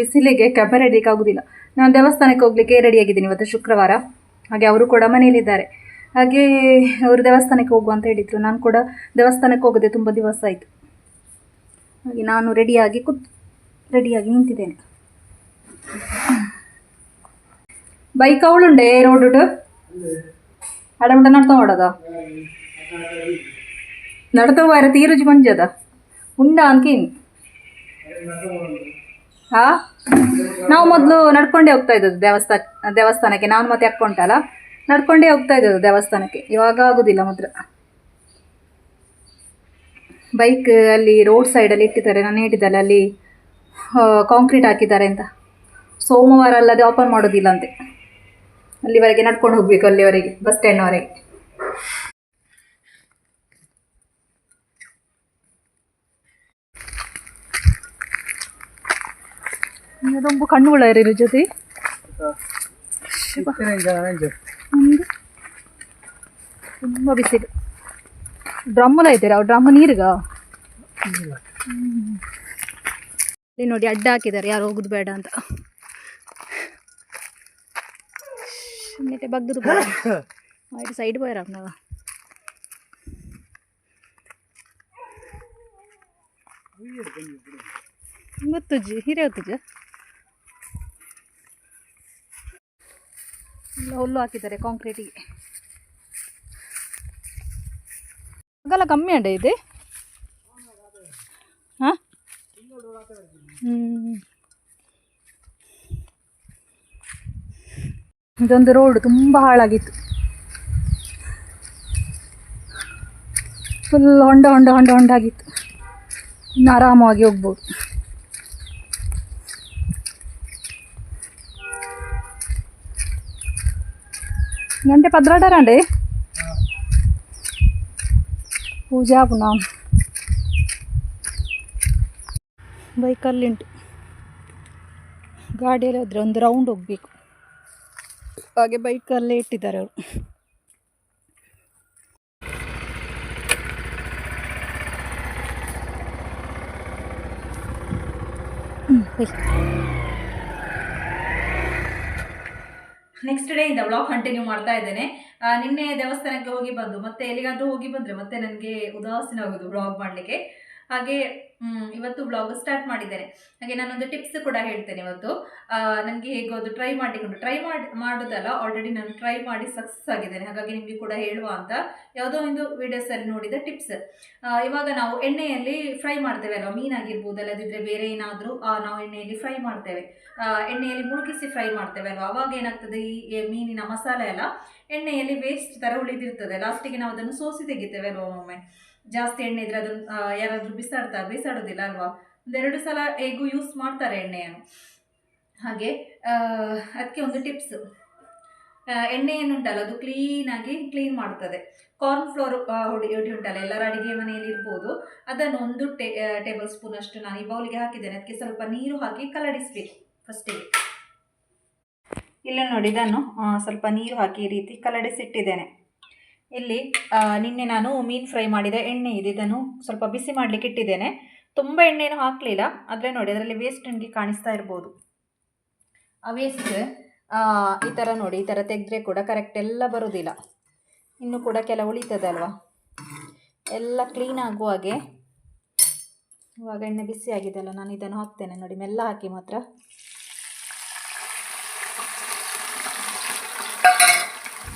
ಬಿಸಿಲಿಗೆ ಕ್ಯಾಬ್ ರೆಡಿಗೆ ಆಗೋದಿಲ್ಲ. ನಾನು ದೇವಸ್ಥಾನಕ್ಕೆ ಹೋಗಲಿಕ್ಕೆ ರೆಡಿಯಾಗಿದ್ದೀನಿ, ಇವತ್ತು ಶುಕ್ರವಾರ. ಹಾಗೆ ಅವರು ಕೂಡ ಮನೆಯಲ್ಲಿದ್ದಾರೆ. ಹಾಗೆ ಅವರು ದೇವಸ್ಥಾನಕ್ಕೆ ಹೋಗುವ ಅಂತ ಹೇಳಿದರು. ನಾನು ಕೂಡ ದೇವಸ್ಥಾನಕ್ಕೆ ಹೋಗದೆ ತುಂಬ ದಿವಸ ಆಯಿತು. ಹಾಗೆ ನಾನು ರೆಡಿಯಾಗಿ ನಿಂತಿದ್ದೇನೆ. ಬೈಕ್ ಅವಳುಂಡೆ ರೋಡು ಅಡಮಟ ನಡ್ತಾ ಮಾಡೋದ ನಡ್ತಾ ಹೋಗಾರ ತೀರುಜಿ ಮಂಜದ ಉಂಡ ಅನ್ಕೇನು. ಹಾಂ, ನಾವು ಮೊದಲು ನಡ್ಕೊಂಡೇ ಹೋಗ್ತಾ ಇದ್ದದ್ದು ದೇವಸ್ಥಾನಕ್ಕೆ. ನಾನು ಮತ್ತೆ ಅಕ್ಕೌಂಟಲ್ಲ, ನಡ್ಕೊಂಡೇ ಹೋಗ್ತಾ ಇದ್ದದ್ದು ದೇವಸ್ಥಾನಕ್ಕೆ. ಇವಾಗ ಆಗೋದಿಲ್ಲ ಮಾತ್ರ. ಬೈಕ್ ಅಲ್ಲಿ ರೋಡ್ ಸೈಡಲ್ಲಿ ಇಟ್ಟಿದ್ದಾರೆ. ನಾನು ಹೇಳಿದ್ದಲ್ಲ, ಅಲ್ಲಿ ಕಾಂಕ್ರೀಟ್ ಹಾಕಿದ್ದಾರೆ ಅಂತ. ಸೋಮವಾರ ಅಲ್ಲದೆ ಓಪನ್ ಮಾಡೋದಿಲ್ಲ ಅಂತೆ. ಅಲ್ಲಿವರೆಗೆ ನಡ್ಕೊಂಡು ಹೋಗಬೇಕು, ಅಲ್ಲಿವರೆಗೆ ಬಸ್ ಸ್ಟ್ಯಾಂಡ್ವರೆಗೆ. ತುಂಬ ಕಣ್ಣುಗಳ ಇರೋ ಜೊತೆ ತುಂಬ ಬಿಸಿಲು. ಡ್ರಮ್ಮುಲ ಇದ್ದೀರಾ? ಡ್ರಮ್ ನೀರಿಗ ಇಲ್ಲಿ ನೋಡಿ ಅಡ್ಡ ಹಾಕಿದ್ದಾರೆ, ಯಾರು ಹೋಗುದು ಬೇಡ ಅಂತ. ಮತ್ತೆ ಬಗ್ಗದು ಆಯ್ತು, ಸೈಡ್ ಬಾಯ್ ನಾವು ಗೊತ್ತುಜ್ಜಿ ಹಿರಿಯ ಹೊತ್ತುಜ್ಜ ಎಲ್ಲ ಹುಲ್ಲು ಹಾಕಿದ್ದಾರೆ ಕಾಂಕ್ರೀಟಿಗೆ. ಅಗಲ ಕಮ್ಮಿ ಅಂಡೆ ಇದೆ. ಹಾಂ, ಇದೊಂದು ರೋಡ್ ತುಂಬ ಹಾಳಾಗಿತ್ತು. ಫುಲ್ ಹೊಂಡಾಗಿತ್ತು. ಇನ್ನು ಆರಾಮವಾಗಿ ಹೋಗ್ಬೋದು. ಗಂಟೆ ಪದ್ರಾಡರಂಡೆ ಪೂಜೆ ಪುನಃ ಬೈಕಲ್ಲಿ ಉಂಟು. ಗಾಡಿಯಲ್ಲಿ ಹೋದರೆ ಒಂದು ರೌಂಡ್ ಹೋಗಬೇಕು. ಹಾಗೆ ಬೈಕಲ್ಲೇ ಇಟ್ಟಿದ್ದಾರೆ ಅವರು. ನೆಕ್ಸ್ಟ್ ಡೇ ಇಂದ ವ್ಲಾಗ್ ಕಂಟಿನ್ಯೂ ಮಾಡ್ತಾ ಇದ್ದೇನೆ. ನಿನ್ನೆ ದೇವಸ್ಥಾನಕ್ಕೆ ಹೋಗಿ ಬಂದು ಮತ್ತೆ ಎಲ್ಲಿಗಾದ್ರೂ ಹೋಗಿ ಬಂದರೆ ಮತ್ತೆ ನನಗೆ ಉದಾಸೀನ ಆಗೋದು ವ್ಲಾಗ್ ಮಾಡಲಿಕ್ಕೆ. ಹಾಗೆ ಇವತ್ತು ವ್ಲಾಗ್ ಸ್ಟಾರ್ಟ್ ಮಾಡಿದ್ದೇನೆ. ಹಾಗೆ ನಾನೊಂದು ಟಿಪ್ಸ್ ಕೂಡ ಹೇಳ್ತೇನೆ ಇವತ್ತು. ನನಗೆ ಹೇಗೆ ಅದು ಟ್ರೈ ಮಾಡೋದಲ್ಲ, ಆಲ್ರೆಡಿ ನಾನು ಟ್ರೈ ಮಾಡಿ ಸಕ್ಸಸ್ ಆಗಿದ್ದೇನೆ. ಹಾಗಾಗಿ ನಿಮಗೆ ಕೂಡ ಹೇಳುವ ಅಂತ ಯಾವುದೋ ಒಂದು ವಿಡಿಯೋಸಲ್ಲಿ ನೋಡಿದ ಟಿಪ್ಸ್. ಇವಾಗ ನಾವು ಎಣ್ಣೆಯಲ್ಲಿ ಫ್ರೈ ಮಾಡ್ತೇವೆ ಅಲ್ವಾ, ಮೀನಾಗಿರ್ಬೋದು, ಅಲ್ಲದಿದ್ದರೆ ಬೇರೆ ಏನಾದರೂ ನಾವು ಎಣ್ಣೆಯಲ್ಲಿ ಫ್ರೈ ಮಾಡ್ತೇವೆ. ಎಣ್ಣೆಯಲ್ಲಿ ಮುಳುಗಿಸಿ ಫ್ರೈ ಮಾಡ್ತೇವೆ ಅಲ್ವಾ. ಅವಾಗ ಏನಾಗ್ತದೆ, ಈ ಮೀನಿನ ಮಸಾಲೆ ಎಲ್ಲ ಎಣ್ಣೆಯಲ್ಲಿ ವೇಸ್ಟ್ ಥರ ಉಳಿದಿರ್ತದೆ. ಲಾಸ್ಟಿಗೆ ನಾವು ಅದನ್ನು ಸೋಸಿ ತೆಗಿತೇವೆ ಅಲ್ವಾ. ಒಮ್ಮೊಮ್ಮೆ ಜಾಸ್ತಿ ಎಣ್ಣೆ ಇದ್ರೆ ಅದನ್ನು ಯಾರಾದರೂ ಬಿಸಾಡೋದಿಲ್ಲ ಅಲ್ವಾ. 1-2 ಸಲ ಹೇಗೂ ಯೂಸ್ ಮಾಡ್ತಾರೆ ಎಣ್ಣೆಯನ್ನು. ಹಾಗೆ ಅದಕ್ಕೆ ಒಂದು ಟಿಪ್ಸ್. ಎಣ್ಣೆ ಏನುಂಟಲ್ಲ ಅದು ಕ್ಲೀನ್ ಮಾಡ್ತದೆ. ಕಾರ್ನ್ ಫ್ಲೋರ್ ಹೊಡಿ ಉಂಟಲ್ಲ, ಎಲ್ಲರ ಅಡುಗೆ ಮನೆಯಲ್ಲಿ ಇರ್ಬೋದು. ಅದನ್ನು 1 ಟೇಬಲ್ ಸ್ಪೂನ್ ಅಷ್ಟು ನಾನು ಈ ಬೌಲಿಗೆ ಹಾಕಿದ್ದೇನೆ. ಅದಕ್ಕೆ ಸ್ವಲ್ಪ ನೀರು ಹಾಕಿ ಕಲಡಿಸಬೇಕು ಫಸ್ಟಿಗೆ. ಇಲ್ಲ ನೋಡಿ, ಇದನ್ನು ಸ್ವಲ್ಪ ನೀರು ಹಾಕಿ ಈ ರೀತಿ ಕಲಡಿಸಿಟ್ಟಿದ್ದೇನೆ. ಇಲ್ಲಿ ನಿನ್ನೆ ನಾನು ಮೀನು ಫ್ರೈ ಮಾಡಿದ ಎಣ್ಣೆ ಇದೆ, ಇದನ್ನು ಸ್ವಲ್ಪ ಬಿಸಿ ಮಾಡಲಿಕ್ಕೆ ಇಟ್ಟಿದ್ದೇನೆ. ತುಂಬ ಎಣ್ಣೆಯನ್ನು ಹಾಕಲಿಲ್ಲ, ಆದರೆ ನೋಡಿ ಅದರಲ್ಲಿ ವೇಸ್ಟ್ ನಿಮಗೆ ಕಾಣಿಸ್ತಾ ಇರ್ಬೋದು. ಆ ವೇಸ್ಟ್ ಈ ಥರ ನೋಡಿ, ಈ ಥರ ತೆಗೆದ್ರೆ ಕೂಡ ಕರೆಕ್ಟ್ ಎಲ್ಲ ಬರೋದಿಲ್ಲ. ಇನ್ನೂ ಕೂಡ ಕೆಲವು ಉಳಿತದೆ ಅಲ್ವಾ. ಎಲ್ಲ ಕ್ಲೀನ್ ಆಗುವಾಗೆ ಇವಾಗ ಎಣ್ಣೆ ಬಿಸಿ ಆಗಿದೆ ಅಲ್ಲ, ನಾನು ಇದನ್ನು ಹಾಕ್ತೇನೆ ನೋಡಿ. ಮೆಲ್ಲ ಹಾಕಿ ಮಾತ್ರ.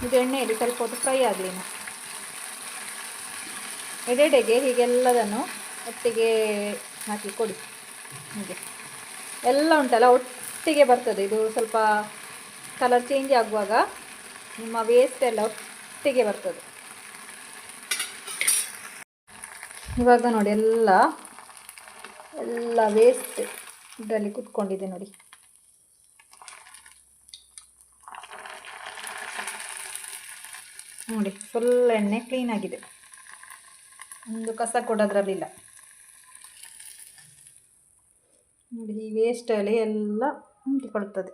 ಇದು ಎಣ್ಣೆಯಲ್ಲಿ ಸ್ವಲ್ಪ ಹೊತ್ತು ಫ್ರೈ ಆಗಲಿ. ಎಡೆಗೆ ಹೀಗೆಲ್ಲದನ್ನು ಒಟ್ಟಿಗೆ ಹಾಕಿ ಕೊಡಿ. ಹೀಗೆ ಎಲ್ಲ ಉಂಟಲ್ಲ ಒಟ್ಟಿಗೆ ಬರ್ತದೆ. ಇದು ಸ್ವಲ್ಪ ಕಲರ್ ಚೇಂಜ್ ಆಗುವಾಗ ನಿಮ್ಮ ವೇಸ್ಟ್ ಎಲ್ಲ ಒಟ್ಟಿಗೆ ಬರ್ತದೆ. ಇವಾಗ ನೋಡಿ ಎಲ್ಲ ವೇಸ್ಟ್ ಇದರಲ್ಲಿ ಕುತ್ಕೊಂಡಿದೆ ನೋಡಿ. ನೋಡಿ ಫುಲ್ ಎಣ್ಣೆ ಕ್ಲೀನ್ ಆಗಿದೆ, ಒಂದು ಕಸ ಕೂಡ ಅದರಲ್ಲಿಲ್ಲ. ನೋಡಿ ಈ ವೇಸ್ಟಲ್ಲಿ ಎಲ್ಲ ಅಂಟಿಕೊಳ್ತದೆ.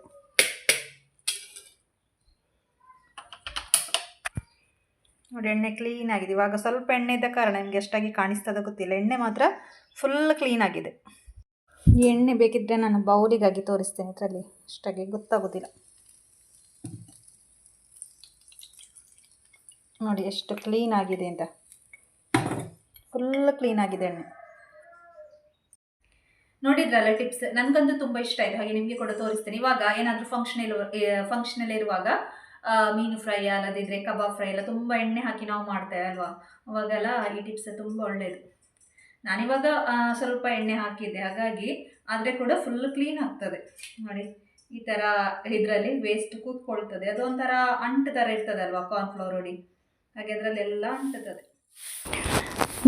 ನೋಡಿ ಎಣ್ಣೆ ಕ್ಲೀನ್ ಆಗಿದೆ. ಇವಾಗ ಸ್ವಲ್ಪ ಎಣ್ಣೆ ಇದ್ದ ಕಾರಣ ನಿಮಗೆ ಎಷ್ಟಾಗಿ ಕಾಣಿಸ್ತದೆ ಗೊತ್ತಿಲ್ಲ. ಎಣ್ಣೆ ಮಾತ್ರ ಫುಲ್ ಕ್ಲೀನ್ ಆಗಿದೆ. ಈ ಎಣ್ಣೆ ಬೇಕಿದ್ದರೆ ನಾನು ಬೌಲಿಗಾಗಿ ತೋರಿಸ್ತೇನೆ, ಇದರಲ್ಲಿ ಅಷ್ಟಾಗಿ ಗೊತ್ತಾಗೋದಿಲ್ಲ. ನೋಡಿ ಎಷ್ಟು ಕ್ಲೀನ್ ಆಗಿದೆ ಅಂತ, ಫುಲ್ ಕ್ಲೀನ್ ಆಗಿದೆ ಎಣ್ಣೆ. ನೋಡಿದ್ರಲ್ಲ ಟಿಪ್ಸ್, ನನಗಂತೂ ತುಂಬ ಇಷ್ಟ ಆಯಿತು. ಹಾಗೆ ನಿಮಗೆ ಕೂಡ ತೋರಿಸ್ತೇನೆ. ಇವಾಗ ಏನಾದರೂ ಫಂಕ್ಷನಲ್ಲಿ ಇರುವಾಗ ಮೀನು ಫ್ರೈ ಅಲ್ಲದಿದ್ದರೆ ಕಬಾಬ್ ಫ್ರೈ ಎಲ್ಲ ತುಂಬ ಎಣ್ಣೆ ಹಾಕಿ ನಾವು ಮಾಡ್ತೇವೆ ಅಲ್ವಾ, ಅವಾಗೆಲ್ಲ ಈ ಟಿಪ್ಸ್ ತುಂಬ ಒಳ್ಳೆಯದು. ನಾನಿವಾಗ ಸ್ವಲ್ಪ ಎಣ್ಣೆ ಹಾಕಿದ್ದೆ, ಹಾಗಾಗಿ ಆದರೆ ಕೂಡ ಫುಲ್ ಕ್ಲೀನ್ ಆಗ್ತದೆ. ನೋಡಿ ಈ ಥರ ಇದರಲ್ಲಿ ವೇಸ್ಟ್ ಕೂತ್ಕೊಳ್ತದೆ, ಅದು ಒಂಥರ ಅಂಟು ಥರ ಇರ್ತದಲ್ವಾ ಕಾರ್ನ್ಫ್ಲವರ್ ಹೊಡಿ, ಹಾಗೆ ಅದರಲ್ಲೆಲ್ಲ ಅಂಟುತ್ತದೆ.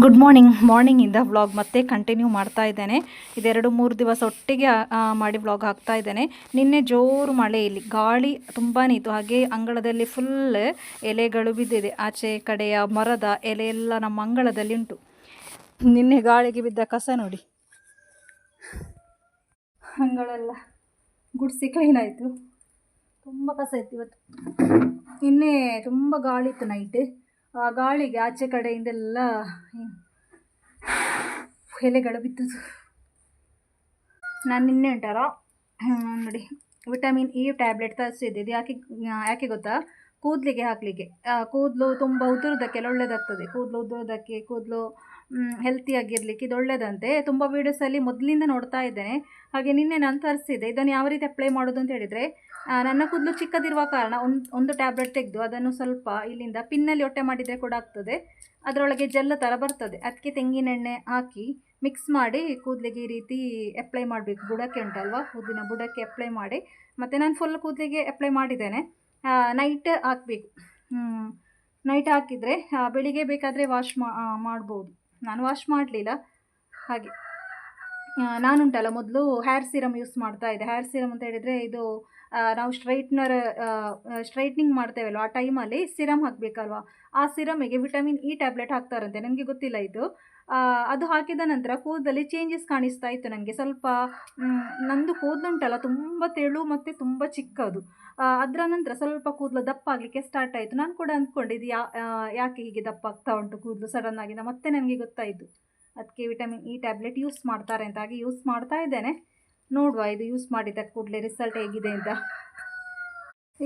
ಗುಡ್ ಮಾರ್ನಿಂಗಿಂದ ವ್ಲಾಗ್ ಮತ್ತೆ ಕಂಟಿನ್ಯೂ ಮಾಡ್ತಾ ಇದ್ದೇನೆ. ಇದೆರಡು ಮೂರು ದಿವಸ ಒಟ್ಟಿಗೆ ಮಾಡಿ ವ್ಲಾಗ್ ಹಾಕ್ತಾ ಇದ್ದೇನೆ. ನಿನ್ನೆ ಜೋರು ಮಳೆ, ಇಲ್ಲಿ ಗಾಳಿ ತುಂಬಾ ಇತ್ತು, ಹಾಗೆ ಅಂಗಳದಲ್ಲಿ ಫುಲ್ ಎಲೆಗಳು ಬಿದ್ದಿದೆ. ಆಚೆ ಕಡೆಯ ಮರದ ಎಲೆ ಎಲ್ಲ ನಮ್ಮ ಅಂಗಳದಲ್ಲಿ ಉಂಟು. ನಿನ್ನೆ ಗಾಳಿಗೆ ಬಿದ್ದ ಕಸ ನೋಡಿ, ಅಂಗಳೆಲ್ಲ ಗುಡಿಸಿ ಕ್ಲೀನ್ ಆಯಿತು. ತುಂಬ ಕಸ ಇತ್ತು ಇವತ್ತು. ನಿನ್ನೆ ತುಂಬ ಗಾಳಿ ಇತ್ತು ನೈಟ್, ಆ ಗಾಳಿಗೆ ಆಚೆ ಕಡೆಯಿಂದೆಲ್ಲ ಎಲೆಗಳು ಬಿದ್ದುದು. ನಾನು ನಿನ್ನೆ ಉಂಟಾರ ನೋಡಿ ವಿಟಮಿನ್ ಇ ಟ್ಯಾಬ್ಲೆಟ್ ತರಿಸಿದ್ದೆ. ಇದು ಯಾಕೆ ಗೊತ್ತಾ, ಕೂದಲಿಗೆ ಹಾಕಲಿಕ್ಕೆ. ಕೂದಲು ತುಂಬ ಉದುರೋದಕ್ಕೆಲ್ಲ ಒಳ್ಳೆಯದಾಗ್ತದೆ. ಕೂದಲು ಉದುರೋದಕ್ಕೆ, ಕೂದಲು ಹೆಲ್ತಿಯಾಗಿರಲಿಕ್ಕೆ ಇದು ಒಳ್ಳೆಯದಂತೆ. ತುಂಬ ವೀಡಿಯೋಸಲ್ಲಿ ಮೊದಲಿಂದ ನೋಡ್ತಾ ಇದ್ದೇನೆ. ಹಾಗೆ ನಿನ್ನೆ ನಾನು ತರಿಸಿದ್ದೆ. ಇದನ್ನು ಯಾವ ರೀತಿ ಅಪ್ಲೈ ಮಾಡೋದು ಅಂತ ಹೇಳಿದರೆ, ನನ್ನ ಕೂದಲು ಚಿಕ್ಕದಿರುವ ಕಾರಣ ಒಂದು ಟ್ಯಾಬ್ಲೆಟ್ ತೆಗೆದು ಅದನ್ನು ಸ್ವಲ್ಪ ಇಲ್ಲಿಂದ ಪಿನ್ನಲ್ಲಿ ಒಟ್ಟೆ ಮಾಡಿದರೆ ಕೂಡ ಆಗ್ತದೆ. ಅದರೊಳಗೆ ಜೆಲ್ ಥರ ಬರ್ತದೆ. ಅದಕ್ಕೆ ತೆಂಗಿನೆಣ್ಣೆ ಹಾಕಿ ಮಿಕ್ಸ್ ಮಾಡಿ ಕೂದಲಿಗೆ ಈ ರೀತಿ ಅಪ್ಲೈ ಮಾಡಬೇಕು. ಬುಡಕ್ಕೆ ಉಂಟಲ್ವ, ಕೂದಲಿನ ಬುಡಕ್ಕೆ ಅಪ್ಲೈ ಮಾಡಿ. ಮತ್ತು ನಾನು ಫುಲ್ ಕೂದಲಿಗೆ ಅಪ್ಲೈ ಮಾಡಿದ್ದೇನೆ. ನೈಟ್ ಹಾಕಬೇಕು. ನೈಟ್ ಹಾಕಿದರೆ ಬೆಳಿಗ್ಗೆ ಬೇಕಾದರೆ ವಾಶ್ ಮಾಡ್ಬೋದು. ನಾನು ವಾಶ್ ಮಾಡಲಿಲ್ಲ. ಹಾಗೆ ನಾನುಂಟಲ್ಲ ಮೊದಲು ಹೇರ್ ಸಿರಮ್ ಯೂಸ್ ಮಾಡ್ತಾ ಇದ್ದೆ. ಹೇರ್ ಸಿರಮ್ ಅಂತ ಹೇಳಿದರೆ ಇದು ನಾವು ಸ್ಟ್ರೈಟ್ನಿಂಗ್ ಮಾಡ್ತೇವಲ್ವ, ಆ ಟೈಮಲ್ಲಿ ಸಿರಮ್ ಹಾಕಬೇಕಲ್ವ, ಆ ಸಿರಮಿಗೆ ವಿಟಮಿನ್ ಇ ಟ್ಯಾಬ್ಲೆಟ್ ಹಾಕ್ತಾರಂತೆ. ನನಗೆ ಗೊತ್ತಿಲ್ಲ ಇದು. ಅದು ಹಾಕಿದ ನಂತರ ಕೂದಲಲ್ಲಿ ಚೇಂಜಸ್ ಕಾಣಿಸ್ತಾ ಇತ್ತು ನನಗೆ. ಸ್ವಲ್ಪ ನಂದು ಕೂದಲುಂಟಲ್ಲ ತುಂಬ ತೆಳು ಮತ್ತು ತುಂಬ ಚಿಕ್ಕದು. ಅದರ ನಂತರ ಸ್ವಲ್ಪ ಕೂದಲು ದಪ್ಪ ಆಗಲಿಕ್ಕೆ ಸ್ಟಾರ್ಟ್ ಆಯಿತು. ನಾನು ಕೂಡ ಅಂದ್ಕೊಂಡಿದ್ದು ಯಾಕೆ ಹೀಗೆ ದಪ್ಪ ಆಗ್ತಾ ಉಂಟು ಕೂದಲು ಸಡನ್ನಾಗಿ. ಮತ್ತೆ ನನಗೆ ಗೊತ್ತಾಯಿತು, ಅದಕ್ಕೆ ವಿಟಮಿನ್ ಇ ಟ್ಯಾಬ್ಲೆಟ್ ಯೂಸ್ ಮಾಡ್ತಾರೆ ಅಂತ. ಹಾಗೆ ಯೂಸ್ ಮಾಡ್ತಾ ಇದ್ದೇನೆ. ನೋಡುವ ಇದು ಯೂಸ್ ಮಾಡಿದ ಕೂಡಲೇ ರಿಸಲ್ಟ್ ಹೇಗಿದೆ ಅಂತ.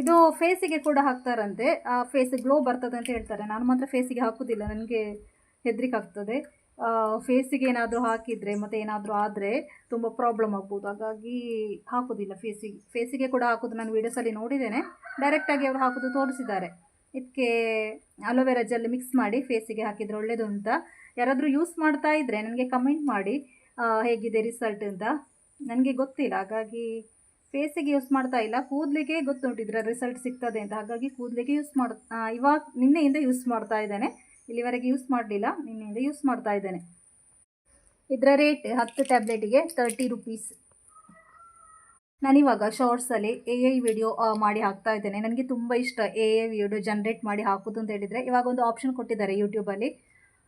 ಇದು ಫೇಸಿಗೆ ಕೂಡ ಹಾಕ್ತಾರಂತೆ, ಫೇಸ್ ಗ್ಲೋ ಬರ್ತದೆ ಅಂತ ಹೇಳ್ತಾರೆ. ನಾನು ಮಾತ್ರ ಫೇಸಿಗೆ ಹಾಕೋದಿಲ್ಲ, ನನಗೆ ಹೆದರಿಕೆ ಆಗ್ತದೆ. ಫೇಸಿಗೆ ಏನಾದರೂ ಹಾಕಿದರೆ ಮತ್ತು ಏನಾದರೂ ಆದರೆ ತುಂಬ ಪ್ರಾಬ್ಲಮ್ ಆಗ್ಬೋದು, ಹಾಗಾಗಿ ಹಾಕೋದಿಲ್ಲ ಫೇಸಿಗೆ ಕೂಡ ಹಾಕೋದು ನಾನು ವೀಡಿಯೋಸಲ್ಲಿ ನೋಡಿದ್ದೇನೆ. ಡೈರೆಕ್ಟಾಗಿ ಅವರು ಹಾಕೋದು ತೋರಿಸಿದ್ದಾರೆ. ಇದಕ್ಕೆ ಅಲೋವೆರಾ ಜೆಲ್ ಮಿಕ್ಸ್ ಮಾಡಿ ಫೇಸಿಗೆ ಹಾಕಿದರೆ ಒಳ್ಳೆಯದು ಅಂತ. ಯಾರಾದರೂ ಯೂಸ್ ಮಾಡ್ತಾ ಇದ್ದರೆ ನನಗೆ ಕಮೆಂಟ್ ಮಾಡಿ ಹೇಗಿದೆ ರಿಸಲ್ಟ್ ಅಂತ. ನನಗೆ ಗೊತ್ತಿಲ್ಲ, ಹಾಗಾಗಿ ಫೇಸಿಗೆ ಯೂಸ್ ಮಾಡ್ತಾ ಇಲ್ಲ. ಕೂದಲಿಗೆ ಗೊತ್ತುಂಟು ಇದರ ರಿಸಲ್ಟ್ ಸಿಗ್ತದೆ ಅಂತ, ಹಾಗಾಗಿ ಕೂದಲಿಗೆ ಇವಾಗ ನಿನ್ನೆಯಿಂದ ಯೂಸ್ ಮಾಡ್ತಾ ಇದ್ದೇನೆ. ಇಲ್ಲಿವರೆಗೆ ಯೂಸ್ ಮಾಡಲಿಲ್ಲ, ನಿನ್ನೆಯಿಂದ ಯೂಸ್ ಮಾಡ್ತಾ ಇದ್ದೇನೆ. ಇದರ ರೇಟ್ 10 ಟ್ಯಾಬ್ಲೆಟಿಗೆ 30 ರೂಪೀಸ್. ನಾನಿವಾಗ ಶಾರ್ಟ್ಸಲ್ಲಿ AI ವಿಡಿಯೋ ಮಾಡಿ ಹಾಕ್ತಾ ಇದ್ದೇನೆ. ನನಗೆ ತುಂಬ ಇಷ್ಟ AI ವಿಡಿಯೋ ಜನ್ರೇಟ್ ಮಾಡಿ ಹಾಕೋದು ಅಂತ ಹೇಳಿದರೆ. ಇವಾಗ ಒಂದು ಆಪ್ಷನ್ ಕೊಟ್ಟಿದ್ದಾರೆ ಯೂಟ್ಯೂಬಲ್ಲಿ,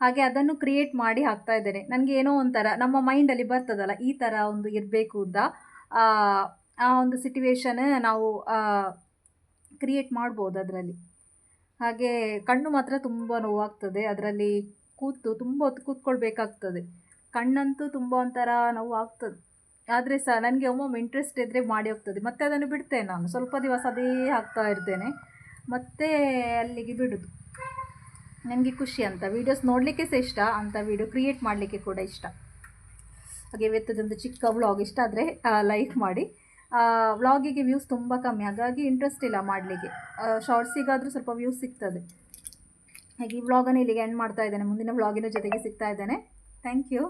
ಹಾಗೆ ಅದನ್ನು ಕ್ರಿಯೇಟ್ ಮಾಡಿ ಹಾಕ್ತಾ ಇದ್ದೇನೆ. ನನಗೆ ಏನೋ ಒಂಥರ ನಮ್ಮ ಮೈಂಡಲ್ಲಿ ಬರ್ತದಲ್ಲ, ಈ ಥರ ಒಂದು ಇರಬೇಕು ಅಂತ, ಆ ಒಂದು ಸಿಟುವೇಶನ್ ನಾವು ಕ್ರಿಯೇಟ್ ಮಾಡ್ಬೋದು ಅದರಲ್ಲಿ. ಹಾಗೆ ಕಣ್ಣು ಮಾತ್ರ ತುಂಬ ನೋವಾಗ್ತದೆ, ಅದರಲ್ಲಿ ತುಂಬ ಹೊತ್ತು ಕೂತ್ಕೊಳ್ಬೇಕಾಗ್ತದೆ. ಕಣ್ಣಂತೂ ತುಂಬ ಒಂಥರ ನೋವು ಆಗ್ತದೆ. ಆದರೆ ಸಹ ನನಗೆ ಒಮ್ಮೊಮ್ಮೆ ಇಂಟ್ರೆಸ್ಟ್ ಇದ್ದರೆ ಮಾಡಿ ಹೋಗ್ತದೆ, ಮತ್ತು ಅದನ್ನು ಬಿಡ್ತೇನೆ. ನಾನು ಸ್ವಲ್ಪ ದಿವಸ ಅದೇ ಹಾಕ್ತಾ ಇರ್ತೇನೆ, ಮತ್ತೆ ಅಲ್ಲಿಗೆ ಬಿಡೋದು. ನನಗೆ ಖುಷಿ ಅಂತ ವೀಡಿಯೋಸ್ ನೋಡಲಿಕ್ಕೆ ಸಹ ಇಷ್ಟ, ಅಂತ ವೀಡಿಯೋ ಕ್ರಿಯೇಟ್ ಮಾಡಲಿಕ್ಕೆ ಕೂಡ ಇಷ್ಟ. ಹಾಗೆ ಇವತ್ತದೊಂದು ಚಿಕ್ಕ ವ್ಲಾಗ್ ಇಷ್ಟ ಆದರೆ ಲೈಕ್ ಮಾಡಿ. ವ್ಲಾಗಿಗೆ ವ್ಯೂಸ್ ತುಂಬ ಕಮ್ಮಿ, ಹಾಗಾಗಿ ಇಂಟ್ರೆಸ್ಟ್ ಇಲ್ಲ ಮಾಡಲಿಕ್ಕೆ. ಶಾರ್ಟ್ಸಿಗಾದರೂ ಸ್ವಲ್ಪ ವ್ಯೂಸ್ ಸಿಗ್ತದೆ. ಹಾಗೆ ಈ ವ್ಲಾಗನ್ನು ಇಲ್ಲಿಗೆ ಎಂಡ್ ಮಾಡ್ತಾ ಇದ್ದೇನೆ. ಮುಂದಿನ ವ್ಲಾಗಿನ ಜೊತೆಗೆ ಸಿಗ್ತಾ ಇದ್ದೇನೆ. Thank you.